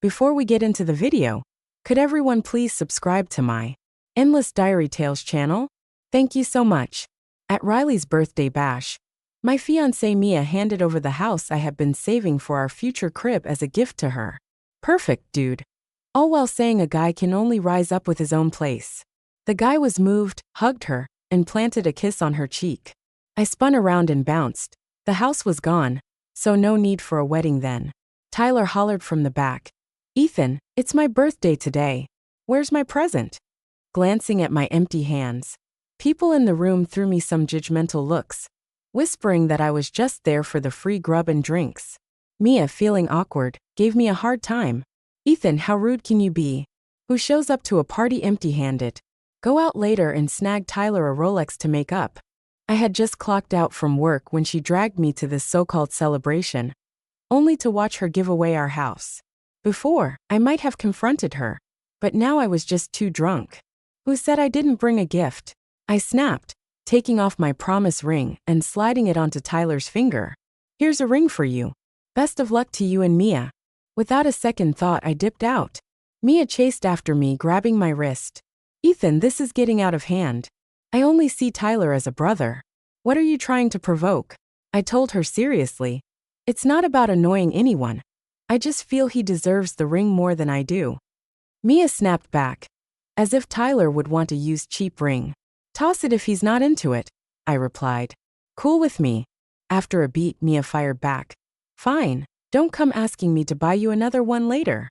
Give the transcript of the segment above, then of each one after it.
Before we get into the video, could everyone please subscribe to my Endless Diary Tales channel? Thank you so much. At Riley's birthday bash, my fiancée Mia handed over the house I had been saving for our future crib as a gift to her. Perfect, dude. All while saying a guy can only rise up with his own place. The guy was moved, hugged her, and planted a kiss on her cheek. I spun around and bounced. The house was gone, so no need for a wedding then. Tyler hollered from the back. Ethan, it's my birthday today. Where's my present? Glancing at my empty hands, people in the room threw me some judgmental looks, whispering that I was just there for the free grub and drinks. Mia, feeling awkward, gave me a hard time. Ethan, how rude can you be? Who shows up to a party empty-handed? Go out later and snag Tyler a Rolex to make up. I had just clocked out from work when she dragged me to this so-called celebration, only to watch her give away our house. Before, I might have confronted her, but now I was just too drunk. Who said I didn't bring a gift? I snapped, taking off my promise ring and sliding it onto Tyler's finger. Here's a ring for you. Best of luck to you and Mia. Without a second thought, I dipped out. Mia chased after me, grabbing my wrist. Ethan, this is getting out of hand. I only see Tyler as a brother. What are you trying to provoke? I told her seriously. It's not about annoying anyone. I just feel he deserves the ring more than I do. Mia snapped back, as if Tyler would want a used cheap ring. Toss it if he's not into it, I replied. Cool with me. After a beat, Mia fired back. Fine, don't come asking me to buy you another one later.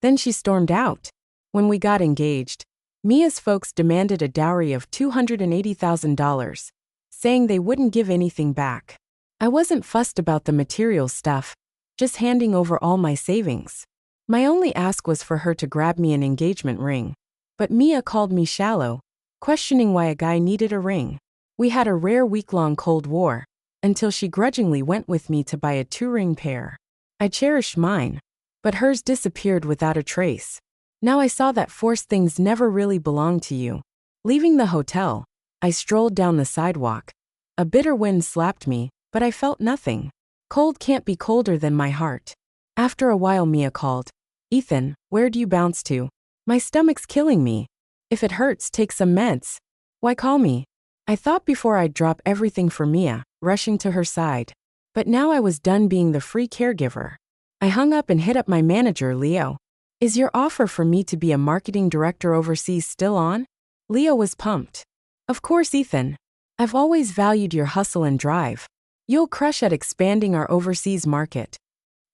Then she stormed out. When we got engaged, Mia's folks demanded a dowry of $280,000, saying they wouldn't give anything back. I wasn't fussed about the material stuff, just handing over all my savings. My only ask was for her to grab me an engagement ring. But Mia called me shallow, questioning why a guy needed a ring. We had a rare week-long Cold War, until she grudgingly went with me to buy a 2-ring pair. I cherished mine, but hers disappeared without a trace. Now I saw that forced things never really belonged to you. Leaving the hotel, I strolled down the sidewalk. A bitter wind slapped me, but I felt nothing. Cold can't be colder than my heart. After a while, Mia called. Ethan, where do you bounce to? My stomach's killing me. If it hurts, take some meds. Why call me? I thought before I'd drop everything for Mia, rushing to her side. But now I was done being the free caregiver. I hung up and hit up my manager, Leo. Is your offer for me to be a marketing director overseas still on? Leo was pumped. Of course, Ethan. I've always valued your hustle and drive. You'll crush at expanding our overseas market.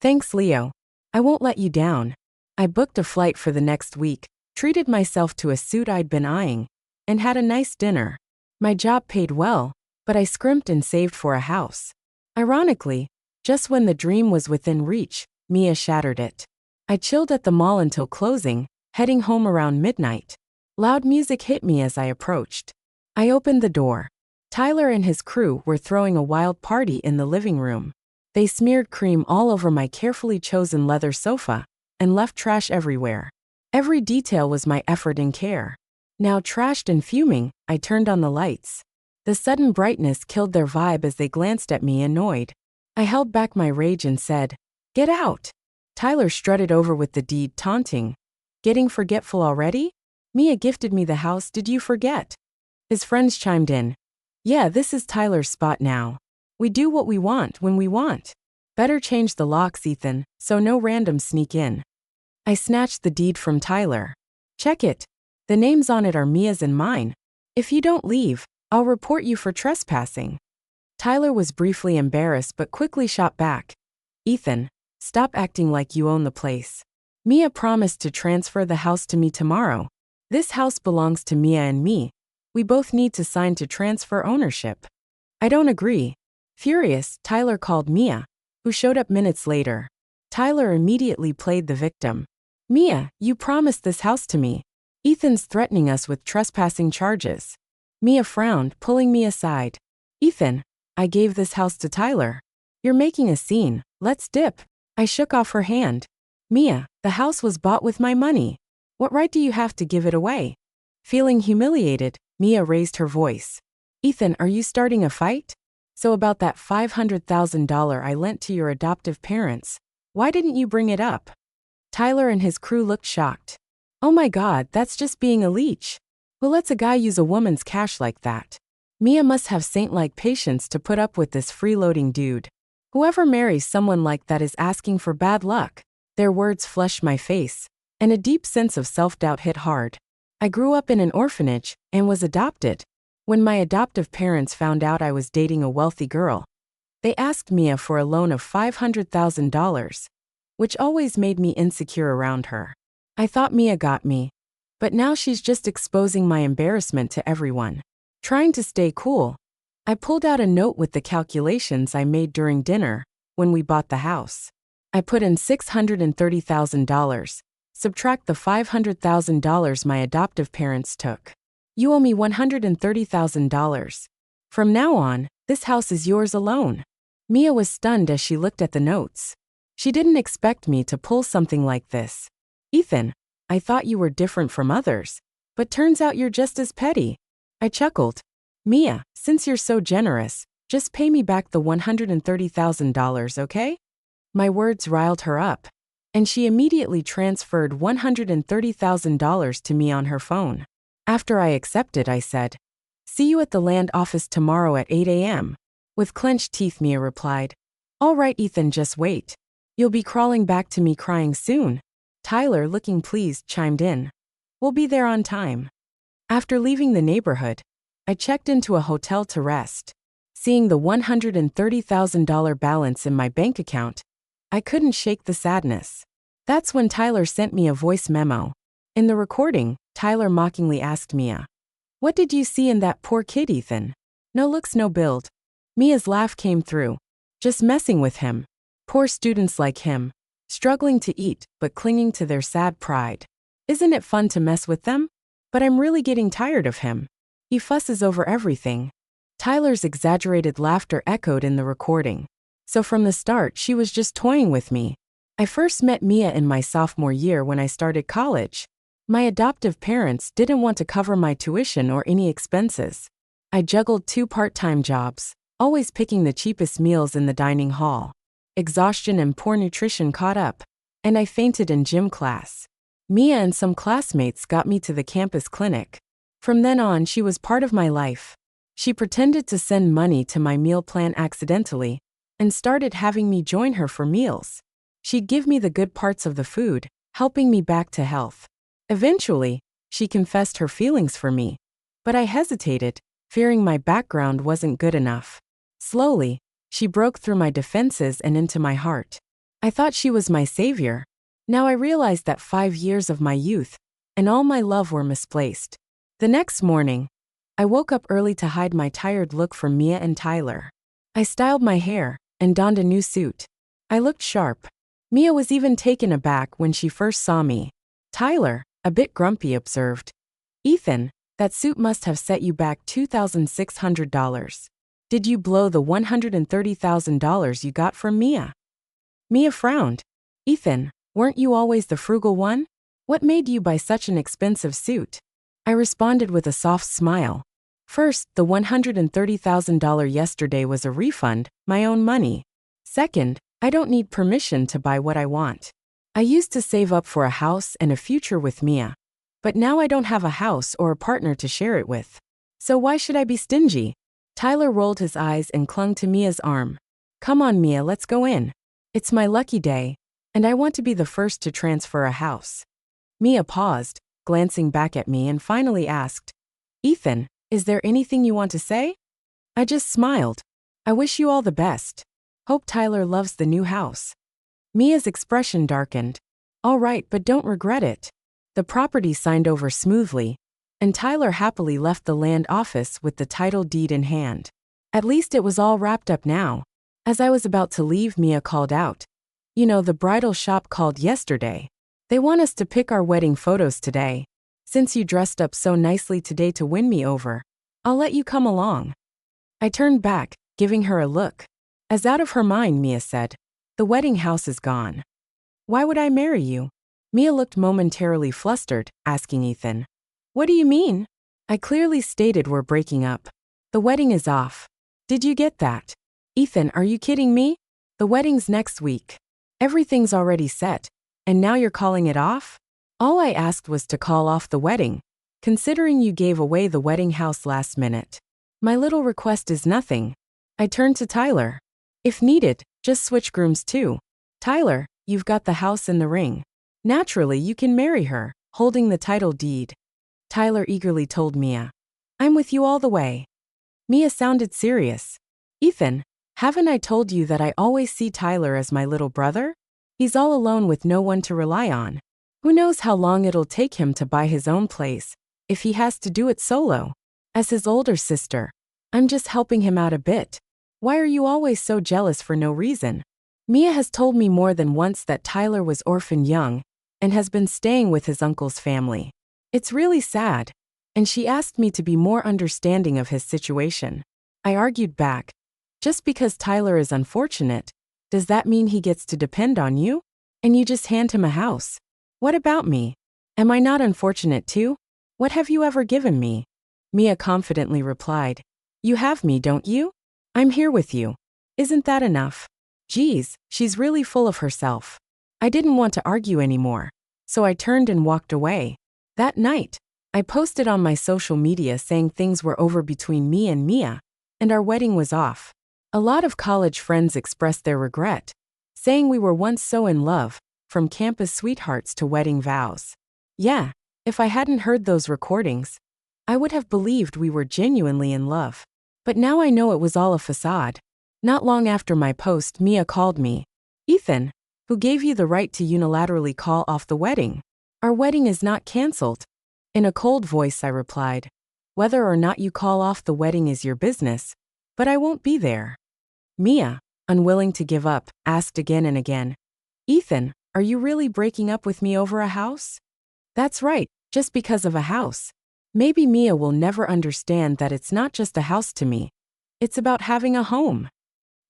Thanks, Leo. I won't let you down. I booked a flight for the next week, treated myself to a suit I'd been eyeing, and had a nice dinner. My job paid well, but I scrimped and saved for a house. Ironically, just when the dream was within reach, Mia shattered it. I chilled at the mall until closing, heading home around midnight. Loud music hit me as I approached. I opened the door. Tyler and his crew were throwing a wild party in the living room. They smeared cream all over my carefully chosen leather sofa and left trash everywhere. Every detail was my effort and care. Now trashed and fuming, I turned on the lights. The sudden brightness killed their vibe as they glanced at me annoyed. I held back my rage and said, "Get out." Tyler strutted over with the deed, taunting. Getting forgetful already? Mia gifted me the house, did you forget? His friends chimed in. Yeah, this is Tyler's spot now. We do what we want when we want. Better change the locks, Ethan, so no randoms sneak in. I snatched the deed from Tyler. Check it. The names on it are Mia's and mine. If you don't leave, I'll report you for trespassing. Tyler was briefly embarrassed but quickly shot back. Ethan, stop acting like you own the place. Mia promised to transfer the house to me tomorrow. This house belongs to Mia and me. We both need to sign to transfer ownership. I don't agree. Furious, Tyler called Mia, who showed up minutes later. Tyler immediately played the victim. Mia, you promised this house to me. Ethan's threatening us with trespassing charges. Mia frowned, pulling me aside. Ethan, I gave this house to Tyler. You're making a scene. Let's dip. I shook off her hand. Mia, the house was bought with my money. What right do you have to give it away? Feeling humiliated, Mia raised her voice. Ethan, are you starting a fight? So about that $500,000 I lent to your adoptive parents, why didn't you bring it up? Tyler and his crew looked shocked. Oh my God, that's just being a leech. Who lets a guy use a woman's cash like that? Mia must have saint-like patience to put up with this freeloading dude. Whoever marries someone like that is asking for bad luck. Their words flushed my face, and a deep sense of self-doubt hit hard. I grew up in an orphanage and was adopted. When my adoptive parents found out I was dating a wealthy girl, they asked Mia for a loan of $500,000, which always made me insecure around her. I thought Mia got me, but now she's just exposing my embarrassment to everyone. Trying to stay cool, I pulled out a note with the calculations I made during dinner when we bought the house. I put in $630,000. Subtract the $500,000 my adoptive parents took. You owe me $130,000. From now on, this house is yours alone. Mia was stunned as she looked at the notes. She didn't expect me to pull something like this. Ethan, I thought you were different from others, but turns out you're just as petty. I chuckled. Mia, since you're so generous, just pay me back the $130,000, okay? My words riled her up, and she immediately transferred $130,000 to me on her phone. After I accepted, I said, "See you at the land office tomorrow at 8 a.m. With clenched teeth, Mia replied, "All right, Ethan, just wait. You'll be crawling back to me crying soon." Tyler, looking pleased, chimed in, "We'll be there on time." After leaving the neighborhood, I checked into a hotel to rest. Seeing the $130,000 balance in my bank account, I couldn't shake the sadness. That's when Tyler sent me a voice memo. In the recording, Tyler mockingly asked Mia, "What did you see in that poor kid, Ethan? No looks, no build." Mia's laugh came through. "Just messing with him. Poor students like him, struggling to eat but clinging to their sad pride. Isn't it fun to mess with them? But I'm really getting tired of him. He fusses over everything." Tyler's exaggerated laughter echoed in the recording. So from the start, she was just toying with me. I first met Mia in my sophomore year when I started college. My adoptive parents didn't want to cover my tuition or any expenses. I juggled 2 part-time jobs, always picking the cheapest meals in the dining hall. Exhaustion and poor nutrition caught up, and I fainted in gym class. Mia and some classmates got me to the campus clinic. From then on, she was part of my life. She pretended to send money to my meal plan accidentally and started having me join her for meals. She'd give me the good parts of the food, helping me back to health. Eventually, she confessed her feelings for me, but I hesitated, fearing my background wasn't good enough. Slowly, she broke through my defenses and into my heart. I thought she was my savior. Now I realized that 5 years of my youth and all my love were misplaced. The next morning, I woke up early to hide my tired look from Mia and Tyler. I styled my hair and donned a new suit. I looked sharp. Mia was even taken aback when she first saw me. Tyler, a bit grumpy, observed, "Ethan, that suit must have set you back $2,600. Did you blow the $130,000 you got from Mia?" Mia frowned. "Ethan, weren't you always the frugal one? What made you buy such an expensive suit?" I responded with a soft smile. "First, the $130,000 yesterday was a refund, my own money. Second, I don't need permission to buy what I want. I used to save up for a house and a future with Mia, but now I don't have a house or a partner to share it with. So why should I be stingy?" Tyler rolled his eyes and clung to Mia's arm. "Come on, Mia, let's go in. It's my lucky day, and I want to be the first to transfer a house." Mia paused, glancing back at me, and finally asked, "Ethan, is there anything you want to say?" I just smiled. "I wish you all the best. Hope Tyler loves the new house." Mia's expression darkened. "All right, but don't regret it." The property signed over smoothly, and Tyler happily left the land office with the title deed in hand. At least it was all wrapped up now. As I was about to leave, Mia called out, "You know, the bridal shop called yesterday. They want us to pick our wedding photos today. Since you dressed up so nicely today to win me over, I'll let you come along." I turned back, giving her a look. As out of her mind, Mia said, "The wedding house is gone. Why would I marry you?" Mia looked momentarily flustered, asking Ethan, "What do you mean?" I clearly stated we're breaking up. The wedding is off. Did you get that? Ethan, are you kidding me? The wedding's next week. Everything's already set. And now you're calling it off? All I asked was to call off the wedding, considering you gave away the wedding house last minute. My little request is nothing. I turned to Tyler. If needed, just switch grooms too. Tyler, you've got the house and the ring. Naturally, you can marry her, holding the title deed. Tyler eagerly told Mia. I'm with you all the way. Mia sounded serious. Ethan, haven't I told you that I always see Tyler as my little brother? He's all alone with no one to rely on. Who knows how long it'll take him to buy his own place, if he has to do it solo. As his older sister, I'm just helping him out a bit. Why are you always so jealous for no reason? Mia has told me more than once that Tyler was orphaned young and has been staying with his uncle's family. It's really sad, and she asked me to be more understanding of his situation. I argued back. Just because Tyler is unfortunate, does that mean he gets to depend on you? And you just hand him a house? What about me? Am I not unfortunate too? What have you ever given me? Mia confidently replied. You have me, don't you? I'm here with you. Isn't that enough? Geez, she's really full of herself. I didn't want to argue anymore, so I turned and walked away. That night, I posted on my social media saying things were over between me and Mia, and our wedding was off. A lot of college friends expressed their regret, saying we were once so in love, from campus sweethearts to wedding vows. Yeah, if I hadn't heard those recordings, I would have believed we were genuinely in love. But now I know it was all a facade. Not long after my post, Mia called me. Ethan, who gave you the right to unilaterally call off the wedding? Our wedding is not canceled. In a cold voice I replied, whether or not you call off the wedding is your business, but I won't be there. Mia, unwilling to give up, asked again and again, Ethan, are you really breaking up with me over a house? That's right, just because of a house. Maybe Mia will never understand that it's not just a house to me. It's about having a home.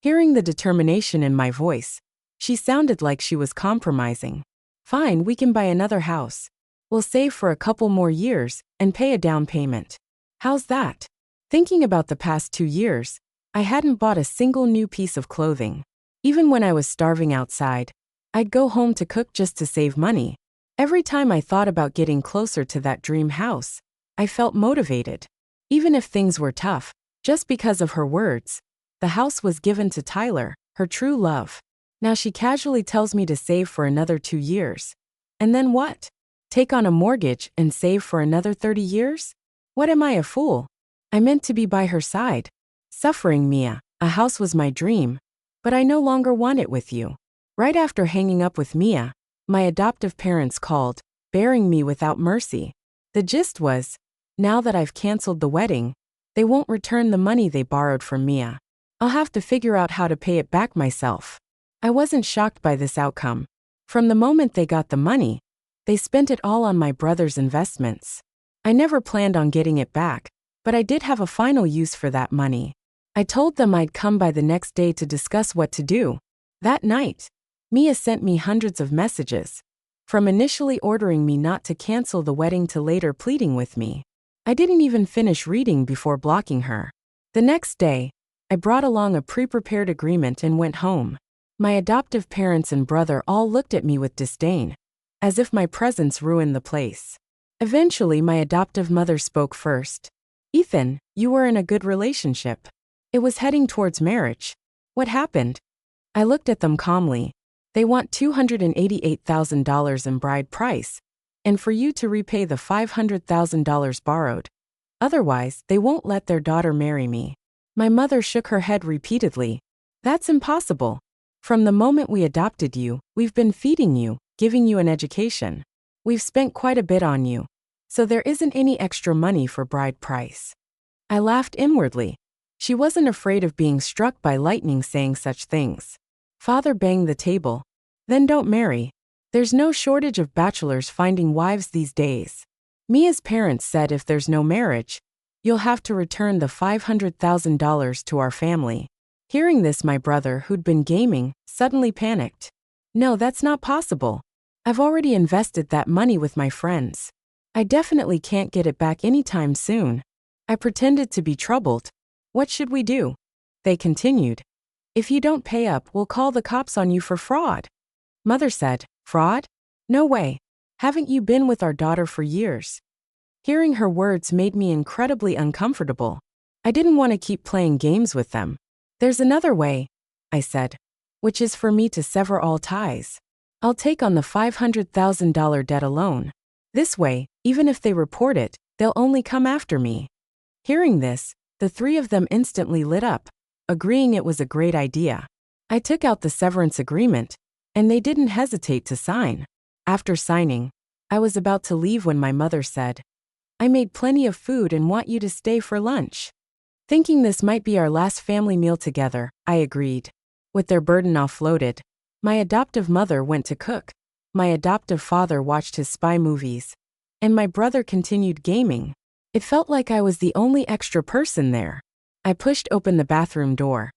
Hearing the determination in my voice, she sounded like she was compromising. Fine, we can buy another house. We'll save for a couple more years and pay a down payment. How's that? Thinking about the past 2 years, I hadn't bought a single new piece of clothing. Even when I was starving outside, I'd go home to cook just to save money. Every time I thought about getting closer to that dream house, I felt motivated. Even if things were tough, just because of her words, the house was given to Tyler, her true love. Now she casually tells me to save for another 2 years. And then what? Take on a mortgage and save for another 30 years? What am I, a fool? I meant to be by her side. Suffering Mia, a house was my dream, but I no longer want it with you. Right after hanging up with Mia, my adoptive parents called, bearing me without mercy. The gist was, now that I've canceled the wedding, they won't return the money they borrowed from Mia. I'll have to figure out how to pay it back myself. I wasn't shocked by this outcome. From the moment they got the money, they spent it all on my brother's investments. I never planned on getting it back, but I did have a final use for that money. I told them I'd come by the next day to discuss what to do. That night, Mia sent me hundreds of messages, from initially ordering me not to cancel the wedding to later pleading with me. I didn't even finish reading before blocking her. The next day, I brought along a pre-prepared agreement and went home. My adoptive parents and brother all looked at me with disdain, as if my presence ruined the place. Eventually, my adoptive mother spoke first. Ethan, you were in a good relationship. It was heading towards marriage. What happened? I looked at them calmly. They want $288,000 in bride price, and for you to repay the $500,000 borrowed. Otherwise, they won't let their daughter marry me. My mother shook her head repeatedly. That's impossible. From the moment we adopted you, we've been feeding you, giving you an education. We've spent quite a bit on you, so there isn't any extra money for bride price. I laughed inwardly. She wasn't afraid of being struck by lightning saying such things. Father banged the table. Then don't marry. There's no shortage of bachelors finding wives these days. Mia's parents said if there's no marriage, you'll have to return the $500,000 to our family. Hearing this, my brother, who'd been gaming, suddenly panicked. No, that's not possible. I've already invested that money with my friends. I definitely can't get it back anytime soon. I pretended to be troubled. What should we do? They continued. If you don't pay up, we'll call the cops on you for fraud. Mother said, fraud? No way. Haven't you been with our daughter for years? Hearing her words made me incredibly uncomfortable. I didn't want to keep playing games with them. There's another way, I said, which is for me to sever all ties. I'll take on the $500,000 debt alone. This way, even if they report it, they'll only come after me. Hearing this, the three of them instantly lit up, agreeing it was a great idea. I took out the severance agreement, and they didn't hesitate to sign. After signing, I was about to leave when my mother said, "I made plenty of food and want you to stay for lunch." Thinking this might be our last family meal together, I agreed. With their burden offloaded, my adoptive mother went to cook, my adoptive father watched his spy movies, and my brother continued gaming. It felt like I was the only extra person there. I pushed open the bathroom door.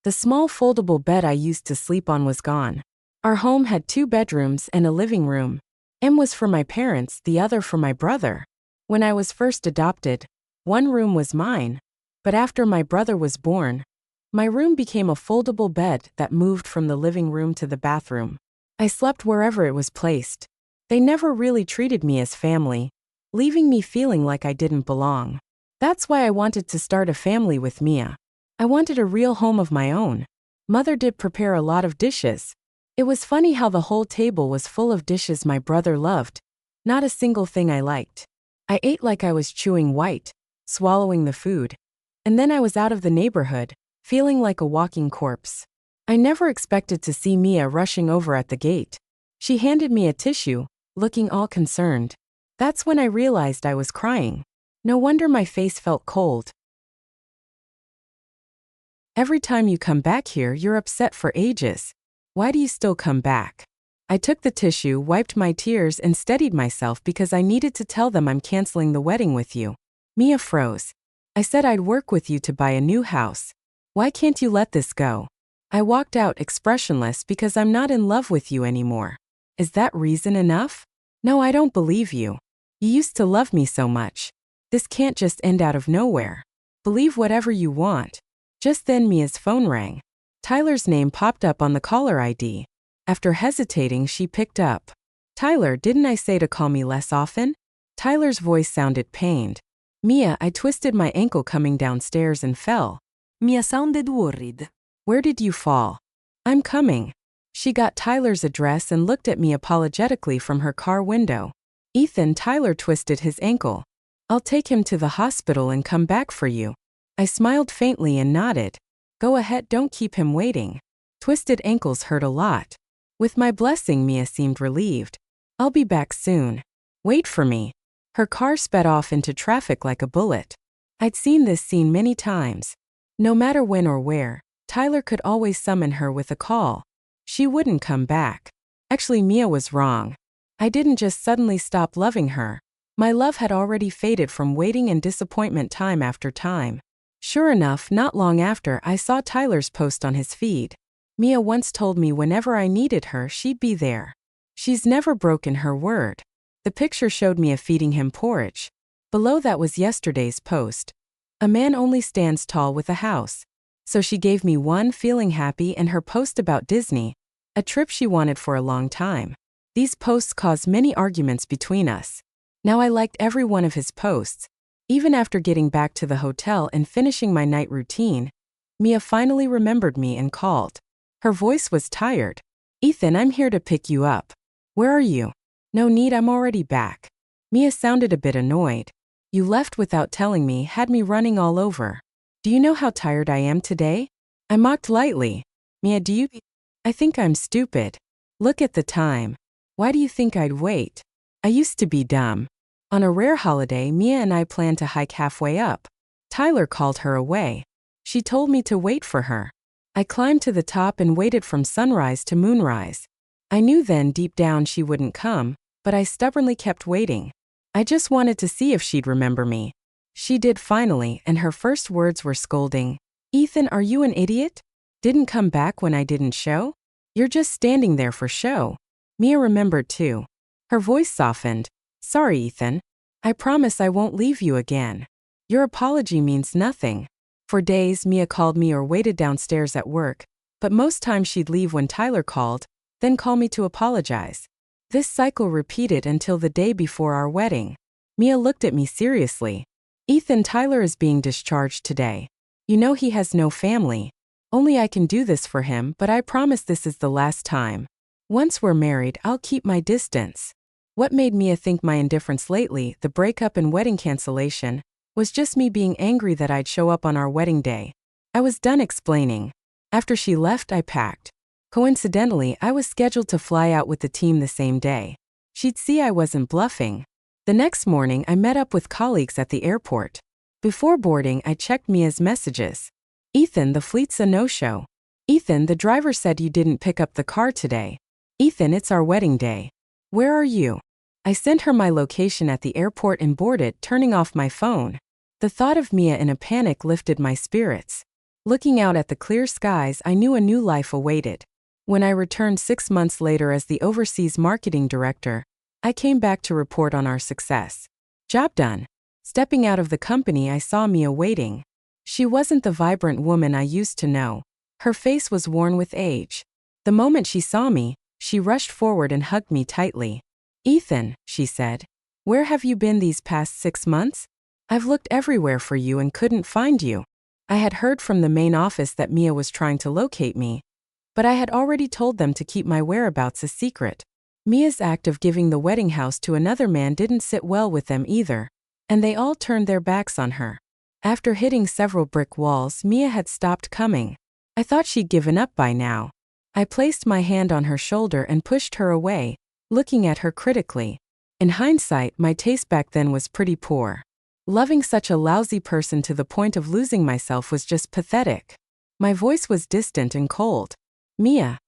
The small foldable bed I used to sleep on was gone. Our home had 2 bedrooms and a living room. One was for my parents, the other for my brother. When I was first adopted, one room was mine. But after my brother was born, my room became a foldable bed that moved from the living room to the bathroom. I slept wherever it was placed. They never really treated me as family, leaving me feeling like I didn't belong. That's why I wanted to start a family with Mia. I wanted a real home of my own. Mother did prepare a lot of dishes. It was funny how the whole table was full of dishes my brother loved, not a single thing I liked. I ate like I was chewing white, swallowing the food. And then I was out of the neighborhood, feeling like a walking corpse. I never expected to see Mia rushing over at the gate. She handed me a tissue, looking all concerned. That's when I realized I was crying. No wonder my face felt cold. Every time you come back here, you're upset for ages. Why do you still come back? I took the tissue, wiped my tears, and steadied myself because I needed to tell them I'm canceling the wedding with you. Mia froze. I said I'd work with you to buy a new house. Why can't you let this go? I walked out expressionless because I'm not in love with you anymore. Is that reason enough? No, I don't believe you. You used to love me so much. This can't just end out of nowhere. Believe whatever you want. Just then Mia's phone rang. Tyler's name popped up on the caller ID. After hesitating, she picked up. "Tyler, didn't I say to call me less often?" Tyler's voice sounded pained. "Mia, I twisted my ankle coming downstairs and fell." Mia sounded worried. "Where did you fall?" "I'm coming." She got Tyler's address and looked at me apologetically from her car window. "Ethan, Tyler twisted his ankle. I'll take him to the hospital and come back for you." I smiled faintly and nodded. "Go ahead, don't keep him waiting. Twisted ankles hurt a lot." With my blessing, Mia seemed relieved. "I'll be back soon. Wait for me." Her car sped off into traffic like a bullet. I'd seen this scene many times. No matter when or where, Tyler could always summon her with a call. She wouldn't come back. Actually, Mia was wrong. I didn't just suddenly stop loving her. My love had already faded from waiting and disappointment time after time. Sure enough, not long after, I saw Tyler's post on his feed. Mia once told me whenever I needed her, she'd be there. She's never broken her word. The picture showed Mia feeding him porridge. Below that was yesterday's post. "A man only stands tall with a house." So she gave me one, feeling happy, and her post about Disney, a trip she wanted for a long time. These posts caused many arguments between us. Now I liked every one of his posts. Even after getting back to the hotel and finishing my night routine, Mia finally remembered me and called. Her voice was tired. "Ethan, I'm here to pick you up." "Where are you?" "No need, I'm already back." Mia sounded a bit annoyed. "You left without telling me, had me running all over. Do you know how tired I am today?" I mocked lightly. "Mia, do you? I think I'm stupid. Look at the time. Why do you think I'd wait? I used to be dumb." On a rare holiday, Mia and I planned to hike halfway up. Tyler called her away. She told me to wait for her. I climbed to the top and waited from sunrise to moonrise. I knew then deep down she wouldn't come, but I stubbornly kept waiting. I just wanted to see if she'd remember me. She did finally, and her first words were scolding. "Ethan, are you an idiot? Didn't come back when I didn't show? You're just standing there for show." Mia remembered too. Her voice softened. "Sorry, Ethan. I promise I won't leave you again." Your apology means nothing. For days, Mia called me or waited downstairs at work, but most times she'd leave when Tyler called, then call me to apologize. This cycle repeated until the day before our wedding. Mia looked at me seriously. Ethan, Tyler is being discharged today. You know he has no family. Only I can do this for him, but I promise this is the last time. Once we're married, I'll keep my distance. What made Mia think my indifference lately, the breakup and wedding cancellation, was just me being angry that I'd show up on our wedding day. I was done explaining. After she left, I packed. Coincidentally, I was scheduled to fly out with the team the same day. She'd see I wasn't bluffing. The next morning, I met up with colleagues at the airport. Before boarding, I checked Mia's messages. Ethan, the flight's a no-show. Ethan, the driver said you didn't pick up the car today. Ethan, it's our wedding day. Where are you? I sent her my location at the airport and boarded, turning off my phone. The thought of Mia in a panic lifted my spirits. Looking out at the clear skies, I knew a new life awaited. When I returned 6 months later as the overseas marketing director, I came back to report on our success. Job done. Stepping out of the company, I saw Mia waiting. She wasn't the vibrant woman I used to know. Her face was worn with age. The moment she saw me, she rushed forward and hugged me tightly. Ethan, she said, where have you been these past 6 months? I've looked everywhere for you and couldn't find you. I had heard from the main office that Mia was trying to locate me, but I had already told them to keep my whereabouts a secret. Mia's act of giving the wedding house to another man didn't sit well with them either, and they all turned their backs on her. After hitting several brick walls, Mia had stopped coming. I thought she'd given up by now. I placed my hand on her shoulder and pushed her away, looking at her critically. In hindsight, my taste back then was pretty poor. Loving such a lousy person to the point of losing myself was just pathetic. My voice was distant and cold. Mia,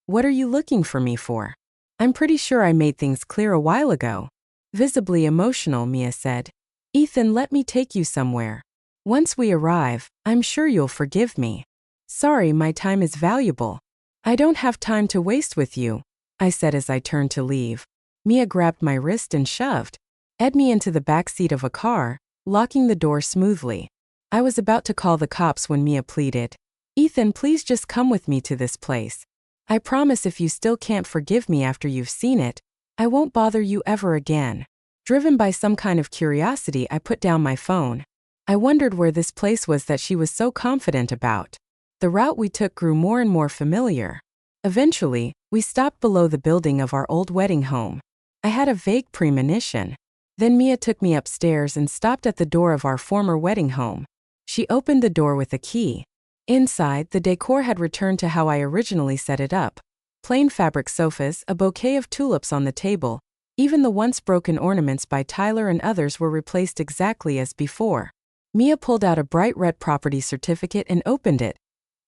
what are you looking for me for? I'm pretty sure I made things clear a while ago. Visibly emotional, Mia said. Ethan, let me take you somewhere. Once we arrive, I'm sure you'll forgive me. Sorry, my time is valuable. I don't have time to waste with you, I said as I turned to leave. Mia grabbed my wrist and shoved me into the back seat of a car, locking the door smoothly. I was about to call the cops when Mia pleaded. Ethan, please just come with me to this place. I promise if you still can't forgive me after you've seen it, I won't bother you ever again. Driven by some kind of curiosity, I put down my phone. I wondered where this place was that she was so confident about. The route we took grew more and more familiar. Eventually, we stopped below the building of our old wedding home. I had a vague premonition. Then Mia took me upstairs and stopped at the door of our former wedding home. She opened the door with a key. Inside, the decor had returned to how I originally set it up. Plain fabric sofas, a bouquet of tulips on the table. Even the once broken ornaments by Tyler and others were replaced exactly as before. Mia pulled out a bright red property certificate and opened it,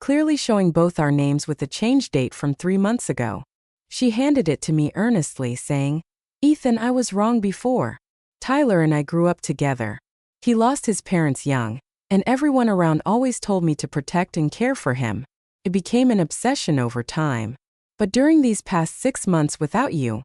clearly showing both our names with a change date from 3 months ago. She handed it to me earnestly, saying, Ethan, I was wrong before. Tyler and I grew up together. He lost his parents young, and everyone around always told me to protect and care for him. It became an obsession over time. But during these past 6 months without you,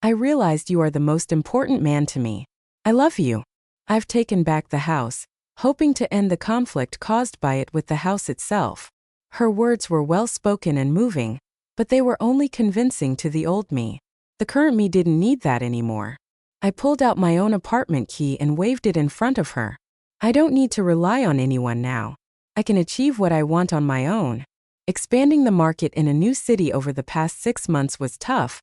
I realized you are the most important man to me. I love you. I've taken back the house, hoping to end the conflict caused by it with the house itself. Her words were well-spoken and moving, but they were only convincing to the old me. The current me didn't need that anymore. I pulled out my own apartment key and waved it in front of her. I don't need to rely on anyone now. I can achieve what I want on my own. Expanding the market in a new city over the past 6 months was tough,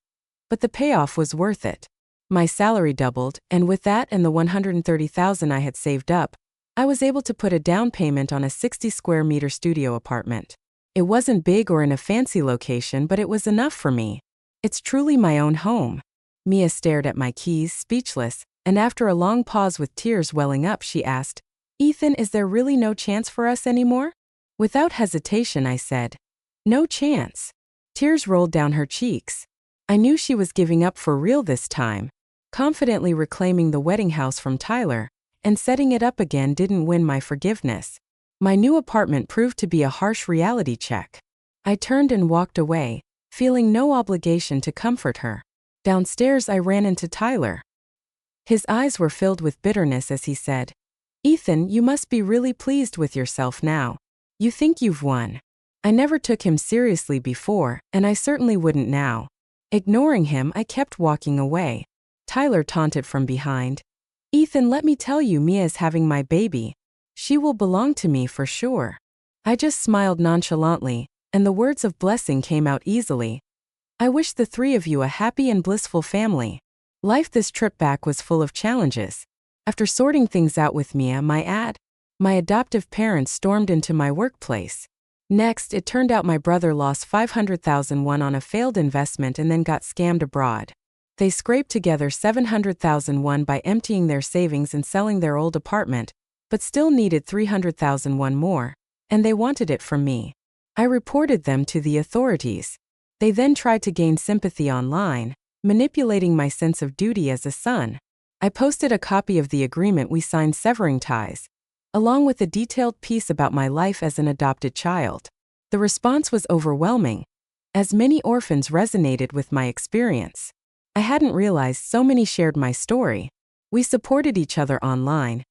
but the payoff was worth it. My salary doubled, and with that and the $130,000 I had saved up, I was able to put a down payment on a 60 square meter studio apartment. It wasn't big or in a fancy location, but it was enough for me. It's truly my own home. Mia stared at my keys, speechless, and after a long pause with tears welling up, she asked, Ethan, is there really no chance for us anymore? Without hesitation, I said, no chance. Tears rolled down her cheeks. I knew she was giving up for real this time. Confidently reclaiming the wedding house from Tyler and setting it up again didn't win my forgiveness. My new apartment proved to be a harsh reality check. I turned and walked away, feeling no obligation to comfort her. Downstairs, I ran into Tyler. His eyes were filled with bitterness as he said, Ethan, you must be really pleased with yourself now. You think you've won. I never took him seriously before, and I certainly wouldn't now. Ignoring him, I kept walking away. Tyler taunted from behind. "Ethan, let me tell you, Mia is having my baby. She will belong to me for sure." I just smiled nonchalantly, and the words of blessing came out easily. "I wish the three of you a happy and blissful family." Life this trip back was full of challenges. After sorting things out with Mia, my adoptive parents stormed into my workplace. Next, it turned out my brother lost 500,000 won on a failed investment and then got scammed abroad. They scraped together 700,000 won by emptying their savings and selling their old apartment, but still needed 300,000 won more, and they wanted it from me. I reported them to the authorities. They then tried to gain sympathy online, manipulating my sense of duty as a son. I posted a copy of the agreement we signed severing ties, along with a detailed piece about my life as an adopted child. The response was overwhelming, as many orphans resonated with my experience. I hadn't realized so many shared my story. We supported each other online,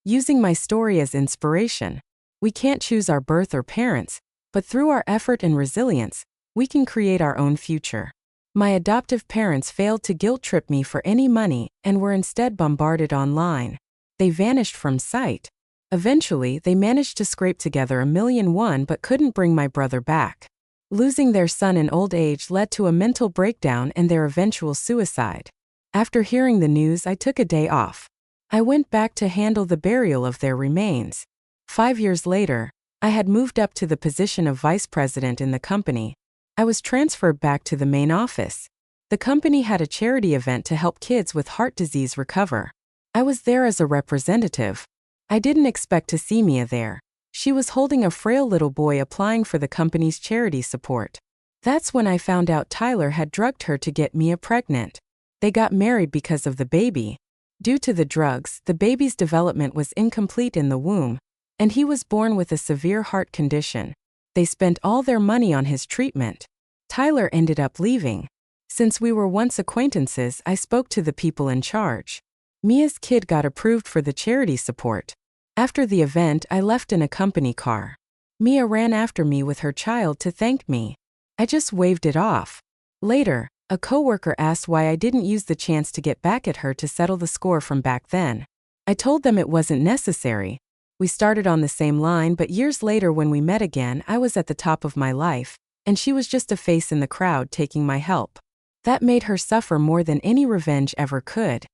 using my story as inspiration. We can't choose our birth or parents, but through our effort and resilience, we can create our own future. My adoptive parents failed to guilt-trip me for any money and were instead bombarded online. They vanished from sight. Eventually, they managed to scrape together 1,000,000 won but couldn't bring my brother back. Losing their son in old age led to a mental breakdown and their eventual suicide. After hearing the news, I took a day off. I went back to handle the burial of their remains. 5 years later, I had moved up to the position of vice president in the company. I was transferred back to the main office. The company had a charity event to help kids with heart disease recover. I was there as a representative. I didn't expect to see Mia there. She was holding a frail little boy applying for the company's charity support. That's when I found out Tyler had drugged her to get Mia pregnant. They got married because of the baby. Due to the drugs, the baby's development was incomplete in the womb, and he was born with a severe heart condition. They spent all their money on his treatment. Tyler ended up leaving. Since we were once acquaintances, I spoke to the people in charge. Mia's kid got approved for the charity support. After the event, I left in a company car. Mia ran after me with her child to thank me. I just waved it off. Later, a coworker asked why I didn't use the chance to get back at her to settle the score from back then. I told them it wasn't necessary. We started on the same line, but years later when we met again, I was at the top of my life, and she was just a face in the crowd taking my help. That made her suffer more than any revenge ever could.